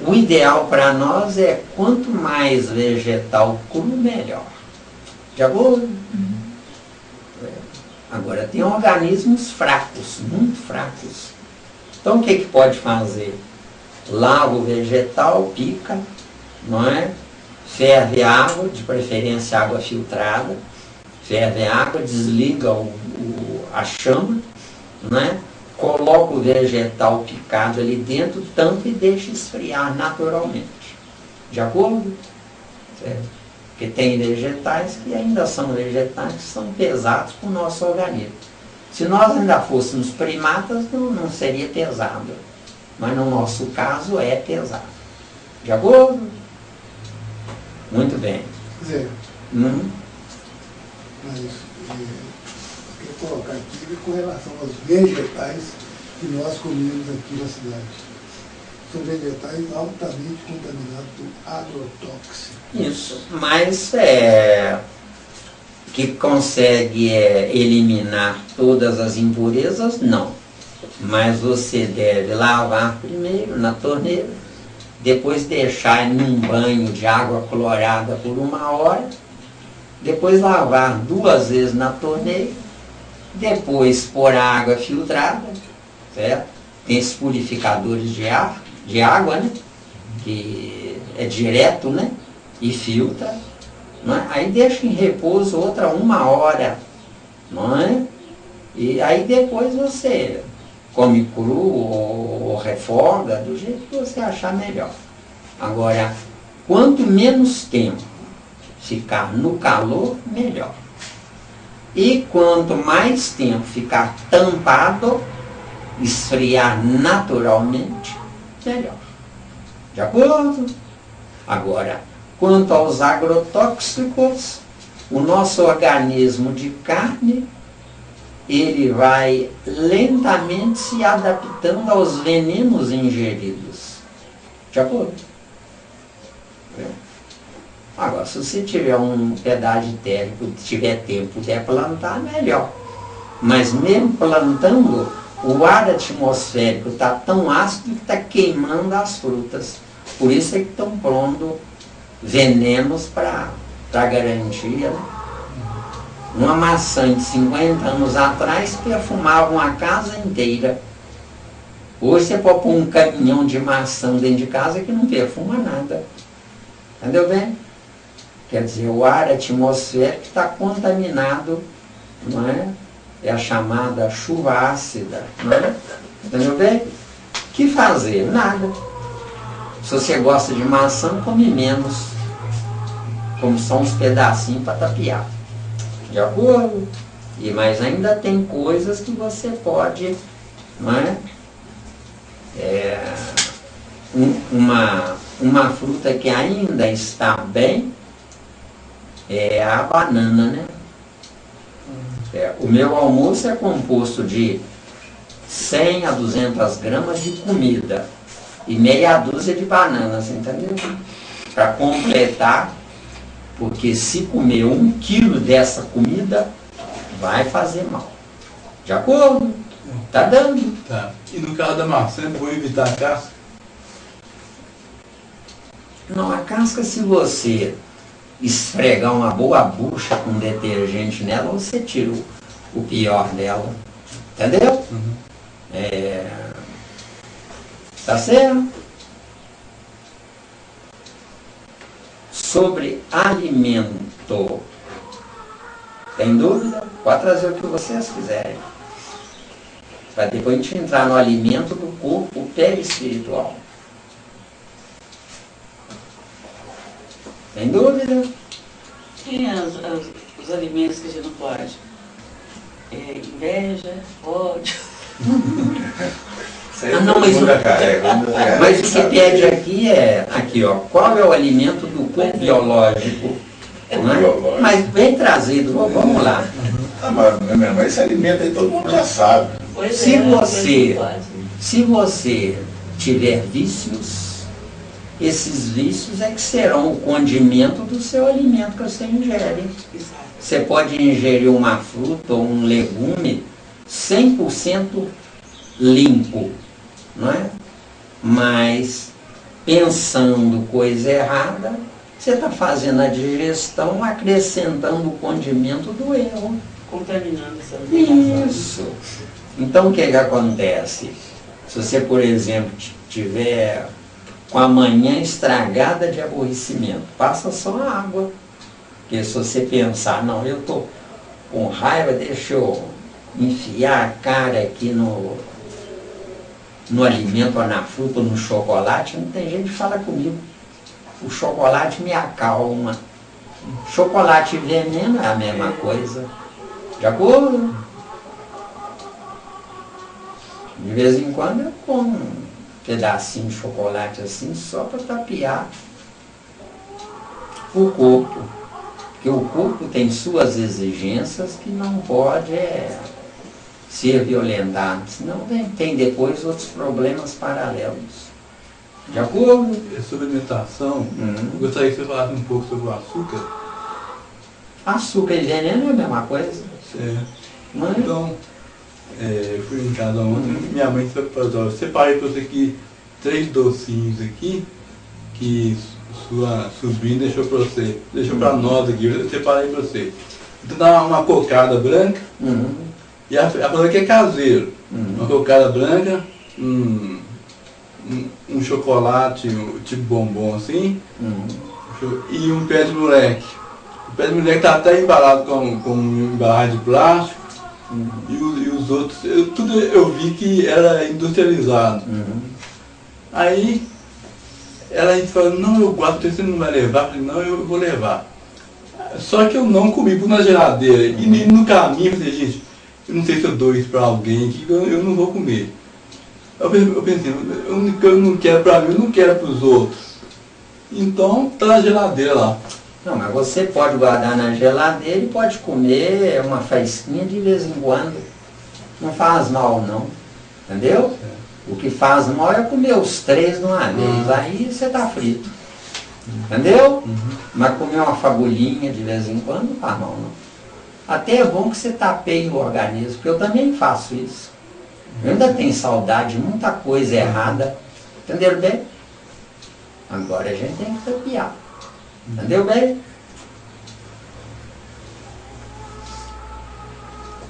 O ideal para nós é quanto mais vegetal cru, melhor. Já vou? Agora, tem organismos fracos, muito fracos. Então, o que pode fazer? Lava o vegetal, pica, não é? Ferve a água, de preferência água filtrada, ferve a água, desliga a chama, não é? Coloca o vegetal picado ali dentro, tampa e deixa esfriar naturalmente. De acordo? Certo? Porque tem vegetais que ainda são vegetais que são pesados para o nosso organismo. Se nós ainda fôssemos primatas, não seria pesado. Mas no nosso caso é pesado. De acordo? Muito bem. Zé, mas eu quero colocar aqui com relação aos vegetais que nós comemos aqui na cidade. São vegetais altamente contaminados por agrotóxicos. Isso, mas que consegue eliminar todas as impurezas, não. Mas você deve lavar primeiro na torneira, depois deixar em um banho de água clorada por 1 hora, depois lavar 2 vezes na torneira, depois pôr a água filtrada, certo? Tem esses purificadores de água, né? Que é direto, né? E filtra, não é? Aí deixa em repouso outra 1 hora, não é? E aí depois você come cru ou refoga do jeito que você achar melhor. Agora, quanto menos tempo ficar no calor, melhor. E quanto mais tempo ficar tampado, esfriar naturalmente, melhor. De acordo? Agora, quanto aos agrotóxicos, o nosso organismo de carne, ele vai lentamente se adaptando aos venenos ingeridos. De acordo? Agora, se você tiver um pedaço de terra, tiver tempo, puder plantar, melhor. Mas mesmo plantando, o ar atmosférico está tão ácido que está queimando as frutas. Por isso é que estão pondo venenos para garantia. Né? Uma maçã de 50 anos atrás perfumava uma casa inteira. Hoje você pode pôr um caminhão de maçã dentro de casa que não perfuma nada. Entendeu bem? Quer dizer, o ar atmosférico está contaminado, não é? É a chamada chuva ácida, não é? Entendeu bem? O que fazer? Nada. Se você gosta de maçã, come menos. Como são uns pedacinhos para tapear. De acordo? Mas ainda tem coisas que você pode, não é? Uma fruta que ainda está bem é a banana, né? O meu almoço é composto de 100 a 200 gramas de comida e meia dúzia de bananas, entendeu? Para completar, porque se comer 1 quilo dessa comida, vai fazer mal. De acordo? Tá dando. Tá. E no caso da maçã, vou evitar a casca? Não, a casca, se você esfregar uma boa bucha com detergente nela, você tira o pior dela. Entendeu? Uhum. Tá certo? Sobre alimento, tem dúvida? Pode trazer o que vocês quiserem. Para depois a gente entrar no alimento do corpo perispiritual. Tem dúvida? Tem os alimentos que a gente não pode. Inveja, ódio. Não, mas o que pede aqui é, aqui ó, qual é o alimento do corpo biológico? Né? Mas bem trazido, vamos lá. Mas esse alimento aí todo mundo já sabe. Se você tiver vícios, esses vícios é que serão o condimento do seu alimento que você ingere. Você pode ingerir uma fruta ou um legume 100% limpo, não é? Mas pensando coisa errada, você está fazendo a digestão, acrescentando o condimento do erro. Contaminando essa alimentação. Isso. Então o que acontece? Se você, por exemplo, tiver com a manhã estragada de aborrecimento, passa só a água. Porque se você pensar, não, eu estou com raiva, deixa eu enfiar a cara aqui no alimento, ou na fruta, ou no chocolate, não tem gente que fala comigo. O chocolate me acalma. Chocolate e veneno é a mesma coisa. De acordo? De vez em quando eu como um pedacinho de chocolate assim, só para tapear o corpo. Porque o corpo tem suas exigências que não pode ser violentado. Senão tem depois outros problemas paralelos. De acordo? Sobre alimentação, eu gostaria que você falasse um pouco sobre o açúcar. Açúcar e veneno é a mesma coisa. Certo. Não é? Então, eu fui em casa ontem, minha mãe separei para você aqui 3 docinhos aqui, que sua sobrinha deixou para você, deixou para nós aqui, eu separei para você. Então dá uma cocada branca, e ela falou que é caseiro. Uma cocada branca, um chocolate, tipo bombom assim, e um pé de moleque. O pé de moleque está até embalado com embalagem de plástico, e os outros, tudo eu vi que era industrializado. Aí ela falou, não, eu guardo, você não vai levar? Eu falei, não, eu vou levar. Só que eu não comi, pus na geladeira, e no caminho eu falei, gente, eu não sei se eu dou isso para alguém, que eu não vou comer. Eu pensei, eu não quero para mim, eu não quero para os outros. Então tá na geladeira lá. Não, mas você pode guardar na geladeira e pode comer uma faísquinha de vez em quando. Não faz mal não, entendeu? O que faz mal é comer os 3 de uma vez, aí você tá frito. Entendeu? Mas comer uma fagulhinha de vez em quando não faz mal não. Até é bom que você tapeie o organismo, porque eu também faço isso. Eu ainda tenho saudade de muita coisa errada. Entenderam bem? Agora a gente tem que tapear. Entendeu bem?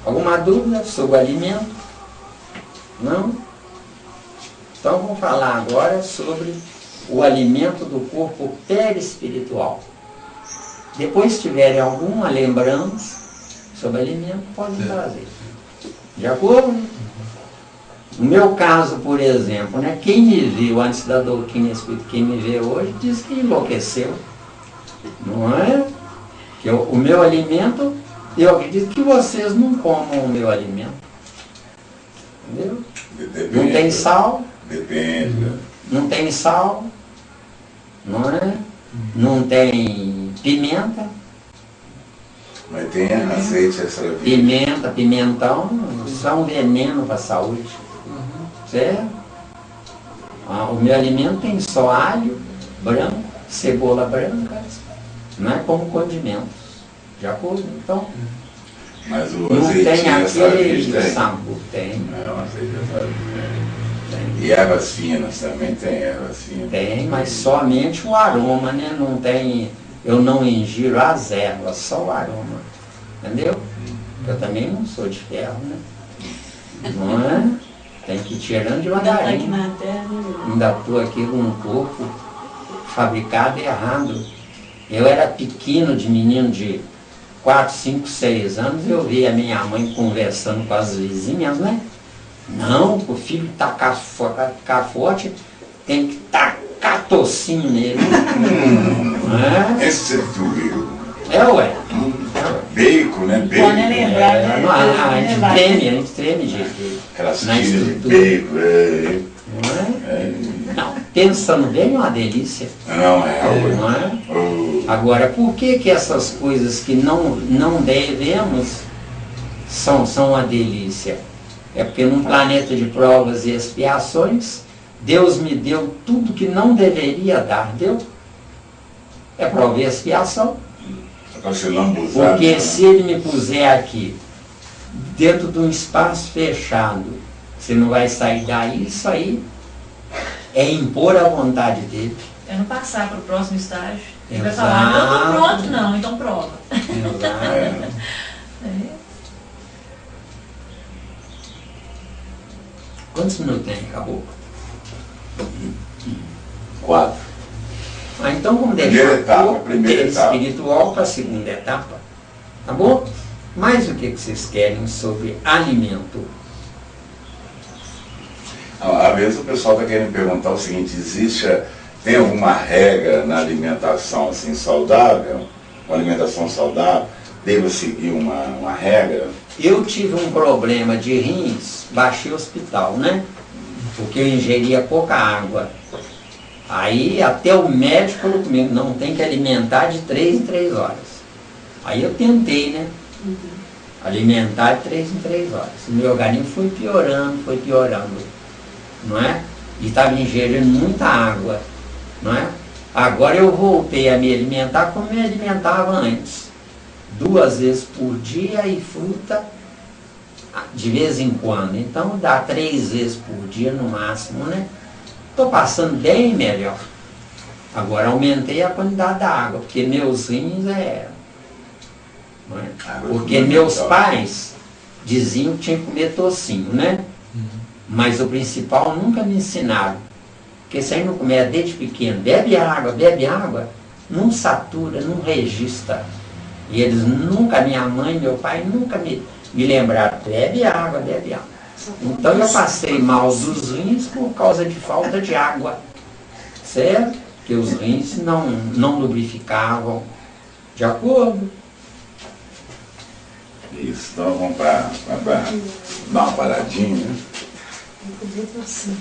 Alguma dúvida sobre o alimento? Não? Então vamos falar agora sobre o alimento do corpo perispiritual. Depois, se tiverem alguma lembrança sobre alimento, podem trazer. De acordo? No meu caso, por exemplo, né, quem me viu antes da doutrina espírita, quem me vê hoje, diz que enlouqueceu. Não é? Que o meu alimento, eu acredito que vocês não comam o meu alimento. Entendeu? Depende, Não tem sal. Depende. Não tem sal. Não é? Não tem pimenta. Mas tem azeite extra virgem. Pimenta, pimentão, são um veneno para a saúde. Certo? O meu alimento tem só alho branco, cebola branca, não é como condimentos. De acordo? Então, Mas o não azeite tem extra aquele virgem tem. sabor. Tem. É, o azeite extra virgem. Tem. E ervas finas também tem ervas finas. Tem, mas somente o aroma, né? Não tem, eu não ingiro as ervas, só o aroma. Entendeu? Eu também não sou de ferro, né? Não é? Tem que ir tirando Ainda está aqui devagarinho. na terra, né? Ainda estou aqui com um corpo fabricado errado. Eu era pequeno, de menino de 4, 5, 6 anos, eu vi a minha mãe conversando com as vizinhas, né? Não, o filho tacar forte, tem que tacar tocinho nele. Esse é doido. Ué. Bacon, né? Pode lembrar, né? A gente treme, gente. Aquelas Na tiras de estrutura. bacon. Não é? Não, pensando bem é uma delícia. Não, é algo. Não é? Oh, Agora, por que essas coisas que não devemos são uma delícia? É porque num planeta de provas e expiações, Deus me deu tudo que não deveria dar, deu? É prova e expiação. pra se lambuzar. Porque né? se ele me puser aqui, dentro de um espaço fechado, você não vai sair daí, isso aí é impor a vontade dele. É não passar para o próximo estágio. Ele vai Exato. falar, não, estou pronto, não, então prova. Exato. É. É. Quantos minutos tem? Acabou? 4. Então vamos Primeira deixar etapa, o corpo primeira etapa. espiritual para a segunda etapa. Tá bom? Mas o que vocês querem sobre alimento? Às vezes o pessoal está querendo perguntar o seguinte, tem alguma regra na alimentação assim, saudável? Uma alimentação saudável? Devo seguir uma regra? Eu tive um problema de rins, baixei o hospital, né? Porque eu ingeria pouca água. Aí até o médico falou comigo, não, tem que alimentar de 3 em 3 horas. Aí eu tentei, né? Alimentar de 3 em 3 horas. O meu organismo foi piorando, não é? E estava ingerindo muita água, não é? Agora eu voltei a me alimentar como me alimentava antes. 2 vezes por dia e fruta de vez em quando. Então dá 3 vezes por dia no máximo, né? Estou passando bem melhor. Agora aumentei a quantidade da água, porque meus rins não é? Porque meus pais diziam que tinha que comer tocinho, né? Mas o principal nunca me ensinaram. Porque se aí não comer desde pequeno, bebe água, não satura, não registra. E eles nunca, minha mãe e meu pai nunca me lembraram, bebe água. Então eu passei mal dos rins por causa de falta de água, certo? Que os rins não lubrificavam. De acordo? Isso, então vamos para dar uma paradinha, né? Eu podia ter assim.